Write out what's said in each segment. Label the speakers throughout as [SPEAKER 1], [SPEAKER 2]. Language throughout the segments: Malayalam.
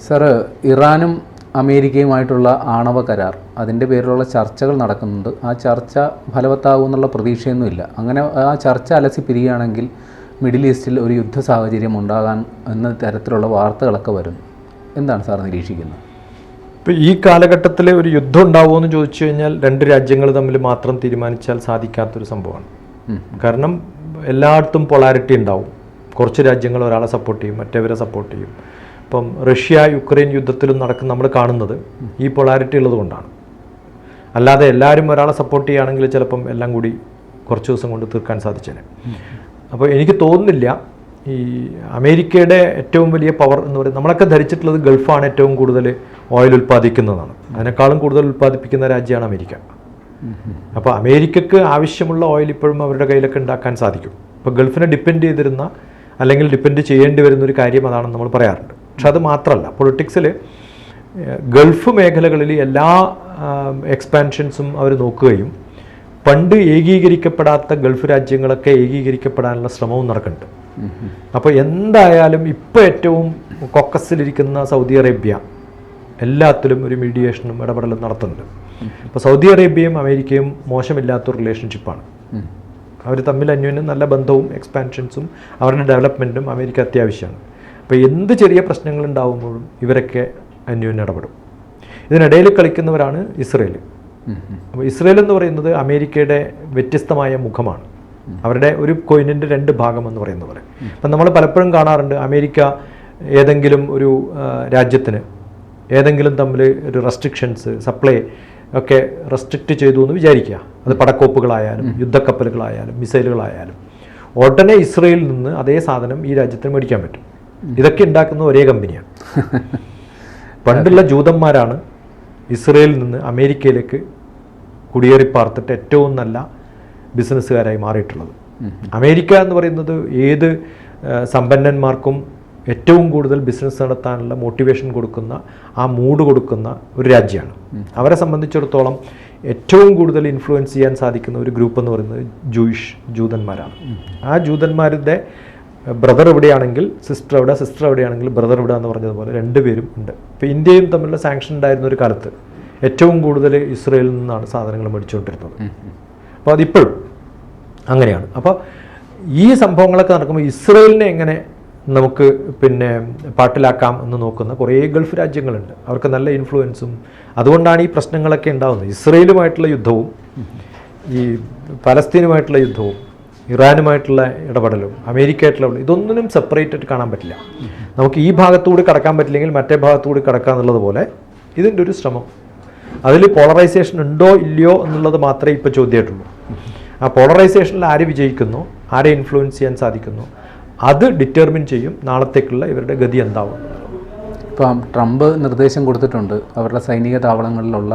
[SPEAKER 1] സാറ്, ഇറാനും അമേരിക്കയുമായിട്ടുള്ള ആണവ കരാർ, അതിൻ്റെ പേരിലുള്ള ചർച്ചകൾ നടക്കുന്നുണ്ട്. ആ ചർച്ച ഫലവത്താകും എന്നുള്ള പ്രതീക്ഷയൊന്നുമില്ല. അങ്ങനെ ആ ചർച്ച അലസി പിരിയുകയാണെങ്കിൽ മിഡിൽ ഈസ്റ്റിൽ ഒരു യുദ്ധ സാഹചര്യം ഉണ്ടാകാൻ എന്ന തരത്തിലുള്ള വാർത്തകളൊക്കെ വരുന്നു. എന്താണ് സാർ നിരീക്ഷിക്കുന്നത്?
[SPEAKER 2] ഇപ്പോൾ ഈ കാലഘട്ടത്തിൽ ഒരു യുദ്ധം ഉണ്ടാവുമോ എന്ന് ചോദിച്ചു കഴിഞ്ഞാൽ രണ്ട് രാജ്യങ്ങൾ തമ്മിൽ മാത്രം തീരുമാനിച്ചാൽ സാധിക്കാത്തൊരു സംഭവമാണ്. കാരണം എല്ലായിടത്തും പൊളാരിറ്റി ഉണ്ടാവും. കുറച്ച് രാജ്യങ്ങൾ ഒരാളെ സപ്പോർട്ട് ചെയ്യും, മറ്റേവരെ സപ്പോർട്ട് ചെയ്യും. ഇപ്പം റഷ്യ യുക്രൈൻ യുദ്ധത്തിലും നമ്മൾ കാണുന്നത് ഈ പൊളാരിറ്റി ഉള്ളത് കൊണ്ടാണ്. അല്ലാതെ എല്ലാവരും ഒരാളെ സപ്പോർട്ട് ചെയ്യുകയാണെങ്കിൽ ചിലപ്പം എല്ലാം കൂടി കുറച്ച് ദിവസം കൊണ്ട് തീർക്കാൻ സാധിച്ചേനെ. അപ്പോൾ എനിക്ക് തോന്നുന്നില്ല ഈ അമേരിക്കയുടെ ഏറ്റവും വലിയ പവർ എന്ന് പറയുന്നത്, നമ്മളൊക്കെ ധരിച്ചിട്ടുള്ളത് ഗൾഫാണ് ഏറ്റവും കൂടുതൽ ഓയിൽ ഉൽപ്പാദിക്കുന്നതാണ്. അതിനേക്കാളും കൂടുതൽ ഉൽപ്പാദിപ്പിക്കുന്ന രാജ്യമാണ് അമേരിക്ക. അപ്പോൾ അമേരിക്കക്ക് ആവശ്യമുള്ള ഓയിൽ ഇപ്പോഴും അവരുടെ കയ്യിലൊക്കെ ഉണ്ടാക്കാൻ സാധിക്കും. ഇപ്പോൾ ഗൾഫിനെ ഡിപ്പെൻഡ് ചെയ്തിരുന്ന അല്ലെങ്കിൽ ഡിപ്പെൻഡ് ചെയ്യേണ്ടി വരുന്നൊരു കാര്യം അതാണെന്ന് നമ്മൾ പറയാറുണ്ട്. പക്ഷെ അത് മാത്രമല്ല, പൊളിറ്റിക്സിൽ ഗൾഫ് മേഖലകളിൽ എല്ലാ എക്സ്പാൻഷൻസും അവർ നോക്കുകയും പണ്ട് ഏകീകരിക്കപ്പെടാത്ത ഗൾഫ് രാജ്യങ്ങളൊക്കെ ഏകീകരിക്കപ്പെടാനുള്ള ശ്രമവും നടക്കുന്നുണ്ട്. അപ്പോൾ എന്തായാലും ഇപ്പോൾ ഏറ്റവും കോക്കസിലിരിക്കുന്ന സൗദി അറേബ്യ എല്ലാത്തിലും ഒരു മീഡിയേഷനും ഇടപെടലും നടത്തുന്നുണ്ട്. അപ്പോൾ സൗദി അറേബ്യയും അമേരിക്കയും മോശമില്ലാത്തൊരു റിലേഷൻഷിപ്പാണ്. അവർ തമ്മിൽ അന്യോന്യം നല്ല ബന്ധവും എക്സ്പാൻഷൻസും അവരുടെ ഡെവലപ്മെൻറ്റും അമേരിക്ക അത്യാവശ്യമാണ്. അപ്പോൾ എന്ത് ചെറിയ പ്രശ്നങ്ങൾ ഉണ്ടാകുമ്പോഴും ഇവരൊക്കെ അന്യോന്യം ഇടപെടും. ഇതിനിടയിൽ കളിക്കുന്നവരാണ് ഇസ്രയേൽ. അപ്പോൾ ഇസ്രയേൽ എന്ന് പറയുന്നത് അമേരിക്കയുടെ വ്യത്യസ്തമായ മുഖമാണ്. അവരുടെ ഒരു കോയിനിൻ്റെ രണ്ട് ഭാഗം എന്ന് പറയുന്ന പോലെ. അപ്പം നമ്മൾ പലപ്പോഴും കാണാറുണ്ട്, അമേരിക്ക ഏതെങ്കിലും ഒരു രാജ്യത്തിന് ഏതെങ്കിലും തമ്മിൽ ഒരു റെസ്ട്രിക്ഷൻസ് സപ്ലൈ ഒക്കെ റെസ്ട്രിക്റ്റ് ചെയ്തു എന്ന് വിചാരിക്കുക. അത് പടക്കോപ്പുകളായാലും യുദ്ധക്കപ്പലുകളായാലും മിസൈലുകളായാലും ഉടനെ ഇസ്രയേലിൽ നിന്ന് അതേ സാധനം ഈ രാജ്യത്തിന് മേടിക്കാൻ പറ്റും. ഇതൊക്കെ ഉണ്ടാക്കുന്ന ഒരേ കമ്പനിയാണ്. പണ്ടുള്ള ജൂതന്മാരാണ് ഇസ്രയേലിൽ നിന്ന് അമേരിക്കയിലേക്ക് കുടിയേറി പാർത്തിട്ട് ഏറ്റവും നല്ല ബിസിനസ്സുകാരായി മാറിയിട്ടുള്ളത്. അമേരിക്ക എന്ന് പറയുന്നത് ഏത് സമ്പന്നന്മാർക്കും ഏറ്റവും കൂടുതൽ ബിസിനസ് നടത്താനുള്ള മോട്ടിവേഷൻ കൊടുക്കുന്ന, ആ മൂഡ് കൊടുക്കുന്ന ഒരു രാജ്യമാണ്. അവരെ സംബന്ധിച്ചിടത്തോളം ഏറ്റവും കൂടുതൽ ഇൻഫ്ലുവൻസ് ചെയ്യാൻ സാധിക്കുന്ന ഒരു ഗ്രൂപ്പ് എന്ന് പറയുന്നത് ജൂതന്മാരാണ്. ആ ജൂതന്മാരുടെ ബ്രദർ എവിടെയാണെങ്കിൽ സിസ്റ്റർ എവിടെ, സിസ്റ്റർ എവിടെയാണെങ്കിൽ ബ്രദർ എവിടെ എന്ന് പറഞ്ഞതുപോലെ രണ്ടുപേരും ഉണ്ട്. ഇപ്പോൾ ഇന്ത്യയും തമ്മിലുള്ള സാങ്ഷൻ ഉണ്ടായിരുന്ന ഒരു കാലത്ത് ഏറ്റവും കൂടുതൽ ഇസ്രയേലിൽ നിന്നാണ് സാധനങ്ങൾ മേടിച്ചുകൊണ്ടിരുന്നത്. അപ്പോൾ അതിപ്പോഴും അങ്ങനെയാണ്. അപ്പോൾ ഈ സംഭവങ്ങളൊക്കെ നടക്കുമ്പോൾ ഇസ്രയേലിനെ എങ്ങനെ നമുക്ക് പാട്ടിലാക്കാം എന്ന് നോക്കുന്ന കുറേ ഗൾഫ് രാജ്യങ്ങളുണ്ട്. അവർക്ക് നല്ല ഇൻഫ്ലുവൻസും, അതുകൊണ്ടാണ് ഈ പ്രശ്നങ്ങളൊക്കെ ഉണ്ടാകുന്നത്. ഇസ്രയേലുമായിട്ടുള്ള യുദ്ധവും ഈ പലസ്തീനുമായിട്ടുള്ള യുദ്ധവും ഇറാനുമായിട്ടുള്ള ഇടപെടലും അമേരിക്കയായിട്ടുള്ള ഇതൊന്നിനും സെപ്പറേറ്റായിട്ട് കാണാൻ പറ്റില്ല. നമുക്ക് ഈ ഭാഗത്തുകൂടി കടക്കാൻ പറ്റില്ലെങ്കിൽ മറ്റേ ഭാഗത്തുകൂടി കടക്കുക എന്നുള്ളത് പോലെ ഇതിൻ്റെ ഒരു ശ്രമം. അതിൽ പോളറൈസേഷൻ ഉണ്ടോ ഇല്ലയോ എന്നുള്ളത് മാത്രമേ ഇപ്പോൾ ചോദ്യമായിട്ടുള്ളൂ. ആ പോളറൈസേഷനിൽ ആര് വിജയിക്കുന്നു, ആരെ ഇൻഫ്ലുവൻസ് ചെയ്യാൻ സാധിക്കുന്നു, അത് ഡിറ്റർമിൻ ചെയ്യും നാളത്തേക്കുള്ള ഇവരുടെ ഗതി എന്താവും.
[SPEAKER 1] ഇപ്പം ട്രംപ് നിർദ്ദേശം കൊടുത്തിട്ടുണ്ട്, അവരുടെ സൈനിക താവളങ്ങളിലുള്ള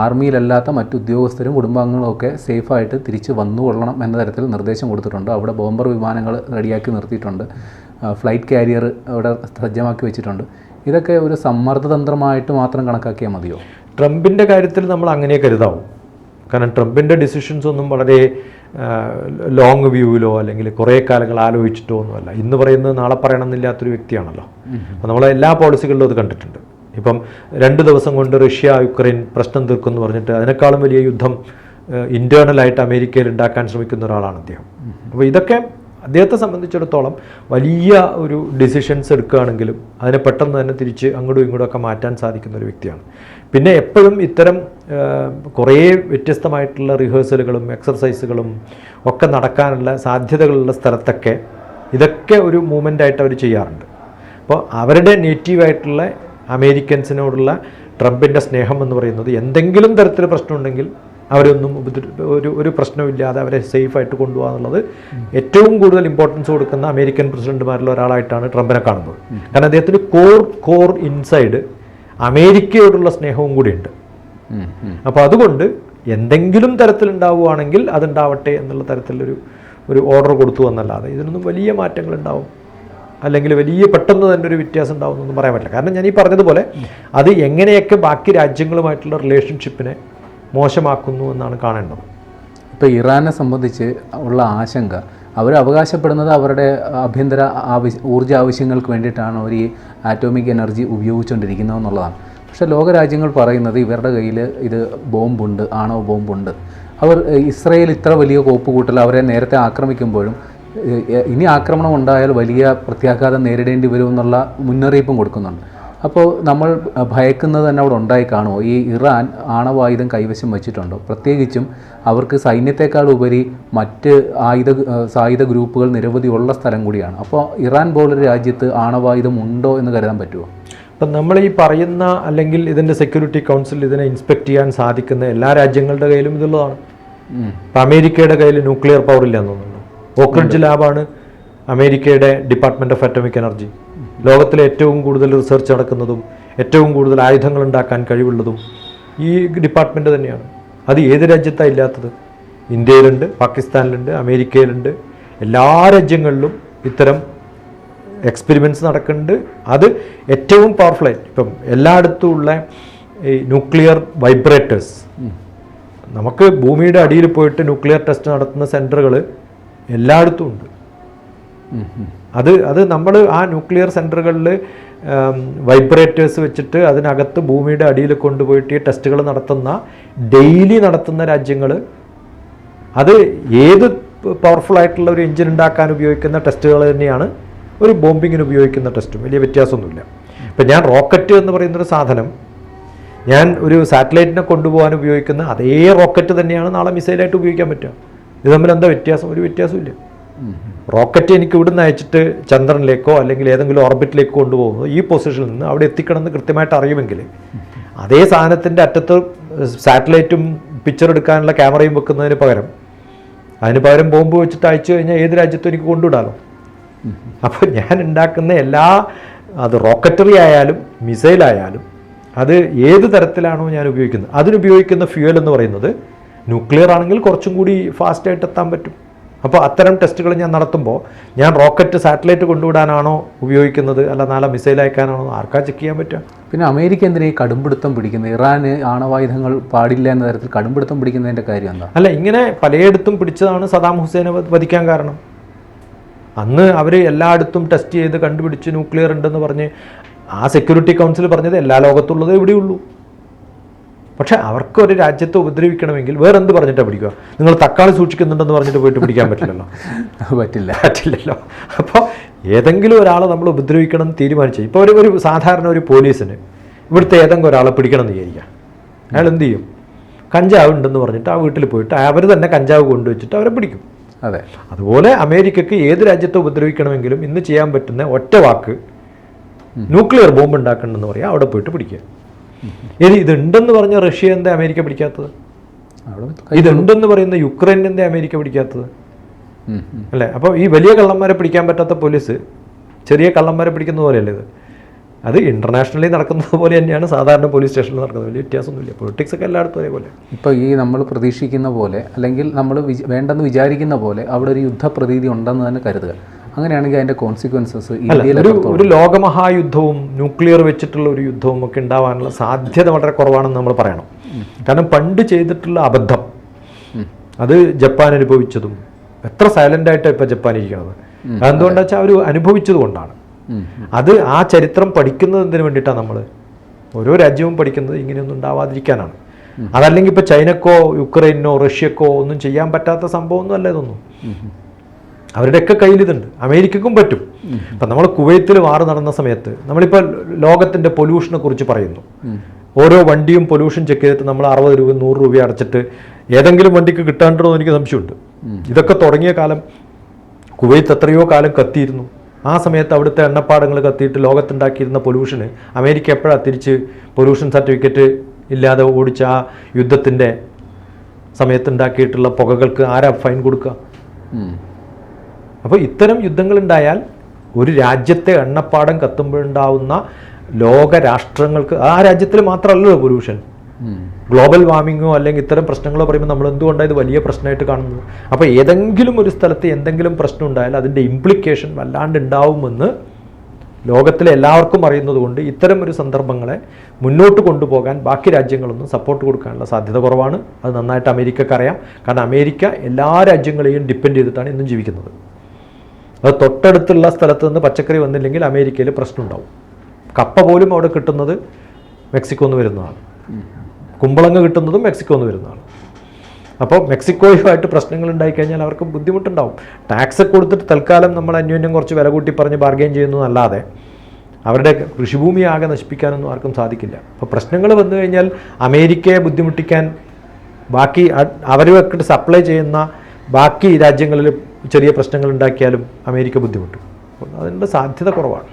[SPEAKER 1] ആർമിയിലല്ലാത്ത മറ്റു ഉദ്യോഗസ്ഥരും കുടുംബാംഗങ്ങളും ഒക്കെ സേഫായിട്ട് തിരിച്ച് വന്നുകൊള്ളണം എന്ന തരത്തിൽ നിർദ്ദേശം കൊടുത്തിട്ടുണ്ട്. അവിടെ ബോംബർ വിമാനങ്ങൾ റെഡിയാക്കി നിർത്തിയിട്ടുണ്ട്, ഫ്ലൈറ്റ് കാരിയർ അവിടെ സജ്ജമാക്കി വെച്ചിട്ടുണ്ട്. ഇതൊക്കെ ഒരു സമ്മർദ്ദതന്ത്രമായിട്ട് മാത്രം കണക്കാക്കിയാൽ മതിയോ?
[SPEAKER 2] ട്രംപിൻ്റെ കാര്യത്തിൽ നമ്മൾ അങ്ങനെ കരുതാവും. കാരണം ട്രംപിൻ്റെ ഡിസിഷൻസ് ഒന്നും വളരെ ലോങ് വ്യൂവിലോ അല്ലെങ്കിൽ കുറേ കാലങ്ങൾ ആലോചിച്ചിട്ടോ ഒന്നുമല്ല. ഇന്ന് പറയുന്നത് നാളെ പറയണമെന്നില്ലാത്തൊരു വ്യക്തിയാണല്ലോ. അപ്പോൾ നമ്മൾ എല്ലാ പോളിസികളിലും അത് കണ്ടിട്ടുണ്ട്. ഇപ്പം 2 ദിവസം കൊണ്ട് റഷ്യ യുക്രൈൻ പ്രശ്നം തീർക്കുമെന്ന് പറഞ്ഞിട്ട് അതിനേക്കാളും വലിയ യുദ്ധം ഇൻറ്റേർണലായിട്ട് അമേരിക്കയിൽ ഉണ്ടാക്കാൻ ശ്രമിക്കുന്ന ഒരാളാണ് അദ്ദേഹം. അപ്പോൾ ഇതൊക്കെ അദ്ദേഹത്തെ സംബന്ധിച്ചിടത്തോളം വലിയ ഒരു ഡിസിഷൻസ് എടുക്കുകയാണെങ്കിലും അതിനെ പെട്ടെന്ന് തന്നെ തിരിച്ച് അങ്ങോട്ടും ഇങ്ങോട്ടും ഒക്കെ മാറ്റാൻ സാധിക്കുന്ന ഒരു വ്യക്തിയാണ്. പിന്നെ എപ്പോഴും ഇത്തരം കുറേ വ്യത്യസ്തമായിട്ടുള്ള റിഹേഴ്സലുകളും എക്സർസൈസുകളും ഒക്കെ നടക്കാനുള്ള സാധ്യതകളുള്ള സ്ഥലത്തൊക്കെ ഇതൊക്കെ ഒരു മൂവ്മെൻ്റായിട്ട് അവർ ചെയ്യാറുണ്ട്. അപ്പോൾ അവരുടെ നേറ്റീവായിട്ടുള്ള അമേരിക്കൻസിനോടുള്ള ട്രംപിൻ്റെ സ്നേഹം എന്ന് പറയുന്നത് എന്തെങ്കിലും തരത്തിൽ പ്രശ്നമുണ്ടെങ്കിൽ അവരൊന്നും ഒരു പ്രശ്നമില്ലാതെ അവരെ സേഫായിട്ട് കൊണ്ടുപോകുക എന്നുള്ളത് ഏറ്റവും കൂടുതൽ ഇമ്പോർട്ടൻസ് കൊടുക്കുന്ന അമേരിക്കൻ പ്രസിഡന്റുമാരിൽ ഒരാളായിട്ടാണ് ട്രംപിനെ കാണുന്നത്. കാരണം അദ്ദേഹത്തിന് കോർ ഇൻസൈഡ് അമേരിക്കയോടുള്ള സ്നേഹവും കൂടിയുണ്ട്. അപ്പോൾ അതുകൊണ്ട് എന്തെങ്കിലും തരത്തിലുണ്ടാവുകയാണെങ്കിൽ അതുണ്ടാവട്ടെ എന്നുള്ള തരത്തിലൊരു ഓർഡർ കൊടുത്തു എന്നല്ലാതെ ഇതിനൊന്നും വലിയ മാറ്റങ്ങൾ ഉണ്ടാവും അല്ലെങ്കിൽ വലിയ പെട്ടെന്ന് തന്നെ ഒരു വ്യത്യാസം ഉണ്ടാവുമെന്നൊന്നും പറയാൻ പറ്റില്ല. കാരണം ഞാൻ ഈ പറഞ്ഞതുപോലെ അത് എങ്ങനെയൊക്കെ ബാക്കി രാജ്യങ്ങളുമായിട്ടുള്ള റിലേഷൻഷിപ്പിനെ മോശമാക്കുന്നു എന്നാണ് കാണേണ്ടത്.
[SPEAKER 1] ഇപ്പോൾ ഇറാനെ സംബന്ധിച്ച് ഉള്ള ആശങ്ക അവർ അവകാശപ്പെടുന്നത് അവരുടെ ആഭ്യന്തര ഊർജ്ജ ആവശ്യങ്ങൾക്ക് വേണ്ടിയിട്ടാണ് അവർ ഈ ആറ്റോമിക് എനർജി ഉപയോഗിച്ചുകൊണ്ടിരിക്കുന്നത് എന്നുള്ളതാണ്. പക്ഷേ ലോകരാജ്യങ്ങൾ പറയുന്നത് ഇവരുടെ കയ്യിൽ ഇത് ബോംബുണ്ട്, ആണവ ബോംബുണ്ട്. അവർ ഇസ്രയേൽ ഇത്ര വലിയ കോപ്പുകൂട്ടൽ അവരെ നേരത്തെ ആക്രമിക്കുമ്പോഴും ഇനി ആക്രമണം ഉണ്ടായാൽ വലിയ പ്രത്യാഘാതം നേരിടേണ്ടി വരുമെന്നുള്ള മുന്നറിയിപ്പും കൊടുക്കുന്നുണ്ട്. അപ്പോൾ നമ്മൾ ഭയക്കുന്നത് തന്നെ അവിടെ ഉണ്ടായി കാണുമോ? ഈ ഇറാൻ ആണവായുധം കൈവശം വച്ചിട്ടുണ്ടോ? പ്രത്യേകിച്ചും അവർക്ക് സൈന്യത്തെക്കാൾ ഉപരി മറ്റ് സായുധ ഗ്രൂപ്പുകൾ നിരവധി ഉള്ള സ്ഥലം കൂടിയാണ്. അപ്പോൾ ഇറാൻ പോലൊരു രാജ്യത്ത് ആണവായുധം ഉണ്ടോ എന്ന് കരുതാൻ പറ്റുമോ?
[SPEAKER 2] അപ്പം നമ്മൾ ഈ പറയുന്ന അല്ലെങ്കിൽ ഇതിൻ്റെ സെക്യൂരിറ്റി കൗൺസിൽ ഇതിനെ ഇൻസ്പെക്ട് ചെയ്യാൻ സാധിക്കുന്ന എല്ലാ രാജ്യങ്ങളുടെ കയ്യിലും ഇതുള്ളതാണ്. ഇപ്പം അമേരിക്കയുടെ കയ്യിൽ ന്യൂക്ലിയർ പവർ ഇല്ല എന്ന് തോന്നുന്നു. ഓക്രിഡ്ജ് ലാബാണ് അമേരിക്കയുടെ ഡിപ്പാർട്ട്മെൻറ്റ് ഓഫ് അറ്റോമിക് എനർജി. ലോകത്തിലെ ഏറ്റവും കൂടുതൽ റിസർച്ച് നടക്കുന്നതും ഏറ്റവും കൂടുതൽ ആയുധങ്ങൾ ഉണ്ടാക്കാൻ കഴിവുള്ളതും ഈ ഡിപ്പാർട്ട്മെൻറ്റ് തന്നെയാണ്. അത് ഏത് രാജ്യത്താണ് ഇല്ലാത്തത്? ഇന്ത്യയിലുണ്ട്, പാകിസ്ഥാനിലുണ്ട്, അമേരിക്കയിലുണ്ട്. എല്ലാ രാജ്യങ്ങളിലും ഇത്തരം എക്സ്പെരിമെൻറ്റ്സ് നടക്കുന്നുണ്ട്. അത് ഏറ്റവും പവർഫുള്ളായിട്ട് ഇപ്പം എല്ലായിടത്തും ഉള്ള ഈ ന്യൂക്ലിയർ വൈബ്രേറ്റേഴ്സ്, നമുക്ക് ഭൂമിയുടെ അടിയിൽ പോയിട്ട് ന്യൂക്ലിയർ ടെസ്റ്റ് നടത്തുന്ന സെൻറ്ററുകൾ എല്ലായിടത്തും ഉണ്ട്. അത് നമ്മൾ ആ ന്യൂക്ലിയർ സെൻറ്ററുകളിൽ വൈബ്രേറ്റേഴ്സ് വെച്ചിട്ട് അതിനകത്ത് ഭൂമിയുടെ അടിയിൽ കൊണ്ടുപോയിട്ട് ഈ ടെസ്റ്റുകൾ ഡെയിലി നടത്തുന്ന രാജ്യങ്ങൾ, അത് ഏത് പവർഫുൾ ആയിട്ടുള്ള ഒരു എഞ്ചിൻ ഉണ്ടാക്കാൻ ഉപയോഗിക്കുന്ന ടെസ്റ്റുകൾ തന്നെയാണ് ഒരു ബോംബിങ്ങിന് ഉപയോഗിക്കുന്ന ടെസ്റ്റും. വലിയ വ്യത്യാസമൊന്നുമില്ല. ഇപ്പം ഞാൻ റോക്കറ്റ് എന്ന് പറയുന്നൊരു സാധനം ഞാൻ ഒരു സാറ്റലൈറ്റിനെ കൊണ്ടുപോകാൻ ഉപയോഗിക്കുന്ന അതേ റോക്കറ്റ് തന്നെയാണ് നാളെ മിസൈലായിട്ട് ഉപയോഗിക്കാൻ പറ്റുക. ഇത് തമ്മിൽ എന്താ വ്യത്യാസം? ഒരു വ്യത്യാസമില്ല. റോക്കറ്റ് എനിക്ക് ഇവിടുന്ന് അയച്ചിട്ട് ചന്ദ്രനിലേക്കോ അല്ലെങ്കിൽ ഏതെങ്കിലും ഓർബിറ്റിലേക്കോ കൊണ്ടുപോകുന്നത് ഈ പൊസിഷനിൽ നിന്ന് അവിടെ എത്തിക്കണമെന്ന് കൃത്യമായിട്ട് അറിയുമെങ്കിൽ അതേ സാധനത്തിൻ്റെ അറ്റത്ത് സാറ്റലൈറ്റും പിക്ചർ എടുക്കാനുള്ള ക്യാമറയും വെക്കുന്നതിന് പകരം ബോംബ് വെച്ചിട്ട് അയച്ചു കഴിഞ്ഞാൽ ഏത് രാജ്യത്തും എനിക്ക് കൊണ്ടുവിടാമല്ലോ. അപ്പോൾ ഞാൻ ഉണ്ടാക്കുന്ന അത് റോക്കറ്ററി ആയാലും മിസൈലായാലും അത് ഏത് തരത്തിലാണോ ഞാൻ ഉപയോഗിക്കുന്നത്, അതിനുപയോഗിക്കുന്ന ഫ്യൂവൽ എന്ന് പറയുന്നത് ന്യൂക്ലിയർ ആണെങ്കിൽ കുറച്ചും കൂടി ഫാസ്റ്റായിട്ട് എത്താൻ പറ്റും. അപ്പോൾ അത്തരം ടെസ്റ്റുകൾ ഞാൻ നടത്തുമ്പോൾ ഞാൻ റോക്കറ്റ് സാറ്റലൈറ്റ് കൊണ്ടുവിടാനാണോ ഉപയോഗിക്കുന്നത്, അല്ല നാളെ മിസൈൽ അയക്കാനാണോ, ആർക്കാ ചെക്ക് ചെയ്യാൻ പറ്റുക?
[SPEAKER 1] പിന്നെ അമേരിക്ക എന്തിനാ ഈ കടുംപിടുത്തം പിടിക്കുന്നത്? ഇറാന് ആണവായുധങ്ങൾ പാടില്ല എന്ന തരത്തിൽ കടുംപിടുത്തം പിടിക്കുന്നതിൻ്റെ കാര്യം എന്താ? അല്ല,
[SPEAKER 2] ഇങ്ങനെ പലയിടത്തും പിടിച്ചതാണ് സദാം ഹുസൈനെ വധിക്കാൻ കാരണം. അന്ന് അവർ എല്ലായിടത്തും ടെസ്റ്റ് ചെയ്ത് കണ്ടുപിടിച്ച് ന്യൂക്ലിയർ ഉണ്ടെന്ന് പറഞ്ഞ് ആ സെക്യൂരിറ്റി കൗൺസിൽ പറഞ്ഞത് എല്ലാ ലോകത്തുള്ളത് ഇവിടെയുള്ളൂ. പക്ഷേ അവർക്ക് ഒരു രാജ്യത്തെ ഉപദ്രവിക്കണമെങ്കിൽ വേറെ എന്ത് പറഞ്ഞിട്ടാണ് പിടിക്കുക? നിങ്ങൾ തക്കാളി സൂക്ഷിക്കുന്നുണ്ടെന്ന് പറഞ്ഞിട്ട് പോയിട്ട് പിടിക്കാൻ പറ്റില്ലല്ലോ. പറ്റില്ലല്ലോ. അപ്പോൾ ഏതെങ്കിലും ഒരാളെ നമ്മൾ ഉപദ്രവിക്കണം എന്ന് തീരുമാനിച്ചു. ഇപ്പോൾ ഒരു സാധാരണ ഒരു പോലീസിന് ഇവിടുത്തെ ഏതെങ്കിലും ഒരാളെ പിടിക്കണം എന്ന് വിചാരിക്കുക. അയാൾ എന്ത് ചെയ്യും? കഞ്ചാവ് ഉണ്ടെന്ന് പറഞ്ഞിട്ട് ആ വീട്ടിൽ പോയിട്ട് അവർ തന്നെ കഞ്ചാവ് കൊണ്ടുവച്ചിട്ട് അവരെ പിടിക്കും.
[SPEAKER 1] അതെ.
[SPEAKER 2] അതുപോലെ അമേരിക്കക്ക് ഏത് രാജ്യത്തെ ഉപദ്രവിക്കണമെങ്കിലും ഇന്ന് ചെയ്യാൻ പറ്റുന്ന ഒറ്റ വാക്ക് ന്യൂക്ലിയർ ബോംബ് ഉണ്ടാക്കണമെന്ന് പറയാം, അവിടെ പോയിട്ട് പിടിക്കുക. ഇനി ഇതുണ്ടെന്ന് പറഞ്ഞ റഷ്യ എന്താ അമേരിക്ക പിടിക്കാത്തത്? ഇതുണ്ടെന്ന് പറയുന്ന യുക്രൈൻ എന്താ അമേരിക്ക പിടിക്കാത്തത്? അല്ലേ? അപ്പോൾ ഈ വലിയ കള്ളന്മാരെ പിടിക്കാൻ പറ്റാത്ത പോലീസ് ചെറിയ കള്ളന്മാരെ പിടിക്കുന്ന പോലെയല്ലേ ഇത്? അത് ഇൻ്റർനാഷണലി നടക്കുന്നത് പോലെ തന്നെയാണ് സാധാരണ പോലീസ് സ്റ്റേഷനിൽ നടക്കുന്നത്. വലിയ വ്യത്യാസമൊന്നുമില്ല. പൊളിറ്റിക്സ് ഒക്കെ എല്ലായിടത്തും അതേപോലെ.
[SPEAKER 1] ഇപ്പോൾ ഈ നമ്മൾ പ്രതീക്ഷിക്കുന്ന പോലെ അല്ലെങ്കിൽ നമ്മൾ വേണ്ടെന്ന് വിചാരിക്കുന്ന പോലെ അവിടെ ഒരു യുദ്ധപ്രതീതി ഉണ്ടെന്ന് തന്നെ കരുതുക. അങ്ങനെയാണെങ്കിൽ അതിൻ്റെ കോൺസിക്വൻസസ്
[SPEAKER 2] ഒരു ലോകമഹായുദ്ധവും ന്യൂക്ലിയർ വെച്ചിട്ടുള്ള ഒരു യുദ്ധവും ഒക്കെ ഉണ്ടാവാനുള്ള സാധ്യത വളരെ കുറവാണെന്ന് നമ്മൾ പറയണം. കാരണം പണ്ട് ചെയ്തിട്ടുള്ള അബദ്ധം അത് ജപ്പാൻ അനുഭവിച്ചതും എത്ര സൈലൻ്റായിട്ടാണ് ഇപ്പോൾ ജപ്പാൻ ഇരിക്കുന്നത്. അതെന്തുകൊണ്ടാണെന്ന് വെച്ചാൽ അവർ അനുഭവിച്ചത് കൊണ്ടാണ്. അത് ആ ചരിത്രം പഠിക്കുന്നതിന് വേണ്ടിയിട്ടാണ് നമ്മൾ ഓരോ രാജ്യവും പഠിക്കുന്നത്, ഇങ്ങനെയൊന്നും ഉണ്ടാവാതിരിക്കാനാണ്. അതല്ലെങ്കിൽ ഇപ്പോൾ ചൈനക്കോ യുക്രൈനോ റഷ്യക്കോ ഒന്നും ചെയ്യാൻ പറ്റാത്ത സംഭവമൊന്നും അല്ല ഇതൊന്നും. അവരുടെയൊക്കെ കയ്യിലിതുണ്ട്. അമേരിക്കക്കും പറ്റും. ഇപ്പം നമ്മൾ കുവൈത്തിൽ വാറ് നടന്ന സമയത്ത് നമ്മളിപ്പോൾ ലോകത്തിൻ്റെ പൊല്യൂഷനെ കുറിച്ച് പറയുന്നു. ഓരോ വണ്ടിയും പൊല്യൂഷൻ ചെക്ക് ചെയ്തിട്ട് നമ്മൾ 60 രൂപ 100 രൂപ അടച്ചിട്ട് ഏതെങ്കിലും വണ്ടിക്ക് കിട്ടാണ്ടോ എന്ന് എനിക്ക് സംശയമുണ്ട്. ഇതൊക്കെ തുടങ്ങിയ കാലം കുവൈത്ത് എത്രയോ കാലം കത്തിയിരുന്നു. ആ സമയത്ത് അവിടുത്തെ എണ്ണപ്പാടങ്ങൾ കത്തിയിട്ട് ലോകത്തുണ്ടാക്കിയിരുന്ന പൊല്യൂഷന് അമേരിക്ക എപ്പോഴാണ് തിരിച്ച് പൊല്യൂഷൻ സർട്ടിഫിക്കറ്റ് ഇല്ലാതെ ഓടിച്ച ആ യുദ്ധത്തിൻ്റെ സമയത്തുണ്ടാക്കിയിട്ടുള്ള പുകകൾക്ക് ആരാ ഫൈൻ കൊടുക്കുക? അപ്പോൾ ഇത്തരം യുദ്ധങ്ങളുണ്ടായാൽ ഒരു രാജ്യത്തെ എണ്ണപ്പാടം കത്തുമ്പോഴുണ്ടാവുന്ന ലോകരാഷ്ട്രങ്ങൾക്ക്, ആ രാജ്യത്തിൽ മാത്രമല്ലല്ലോ പൊല്യൂഷൻ, ഗ്ലോബൽ വാർമിങ്ങോ അല്ലെങ്കിൽ ഇത്തരം പ്രശ്നങ്ങളോ പറയുമ്പോൾ നമ്മൾ എന്തുകൊണ്ടാണ് ഇത് വലിയ പ്രശ്നമായിട്ട് കാണുന്നത്? അപ്പോൾ ഏതെങ്കിലും ഒരു സ്ഥലത്ത് എന്തെങ്കിലും പ്രശ്നം ഉണ്ടായാൽ അതിൻ്റെ ഇംപ്ലിക്കേഷൻ വല്ലാണ്ട് ഉണ്ടാവുമെന്ന് ലോകത്തിലെ എല്ലാവർക്കും അറിയുന്നത് കൊണ്ട് ഇത്തരം ഒരു സന്ദർഭങ്ങളെ മുന്നോട്ട് കൊണ്ടുപോകാൻ ബാക്കി രാജ്യങ്ങളൊന്നും സപ്പോർട്ട് കൊടുക്കാനുള്ള സാധ്യത കുറവാണ്. അത് നന്നായിട്ട് അമേരിക്കക്ക് അറിയാം. കാരണം അമേരിക്ക എല്ലാ രാജ്യങ്ങളെയും ഡിപ്പെൻഡ് ചെയ്തിട്ടാണ് ഇന്നും ജീവിക്കുന്നത്. അത് തൊട്ടടുത്തുള്ള സ്ഥലത്ത് നിന്ന് പച്ചക്കറി വന്നില്ലെങ്കിൽ അമേരിക്കയിൽ പ്രശ്നമുണ്ടാവും. കപ്പ പോലും അവിടെ കിട്ടുന്നത് മെക്സിക്കോ നിന്ന് വരുന്നതാണ്. കുമ്പളങ്ങ കിട്ടുന്നതും മെക്സിക്കോ നിന്ന് വരുന്നതാണ്. അപ്പോൾ മെക്സിക്കോയുമായിട്ട് പ്രശ്നങ്ങൾ ഉണ്ടായിക്കഴിഞ്ഞാൽ അവർക്ക് ബുദ്ധിമുട്ടുണ്ടാവും. ടാക്സ് കൊടുത്തിട്ട് തൽക്കാലം നമ്മൾ അന്യോന്യം കുറച്ച് വില കൂട്ടി പറഞ്ഞ് ബാർഗെയിൻ ചെയ്യുന്നതല്ലാതെ അവരുടെ കൃഷിഭൂമി ആകെ നശിപ്പിക്കാനൊന്നും ആർക്കും സാധിക്കില്ല. അപ്പോൾ പ്രശ്നങ്ങൾ വന്നു കഴിഞ്ഞാൽ അമേരിക്കയെ ബുദ്ധിമുട്ടിക്കാൻ ബാക്കി അവർക്ക് സപ്ലൈ ചെയ്യുന്ന ബാക്കി രാജ്യങ്ങളിൽ ചെറിയ പ്രശ്നങ്ങൾ ഉണ്ടാക്കിയാലും അമേരിക്ക ബുദ്ധിമുട്ടും. അപ്പോൾ അതിൻ്റെ സാധ്യത കുറവാണ്.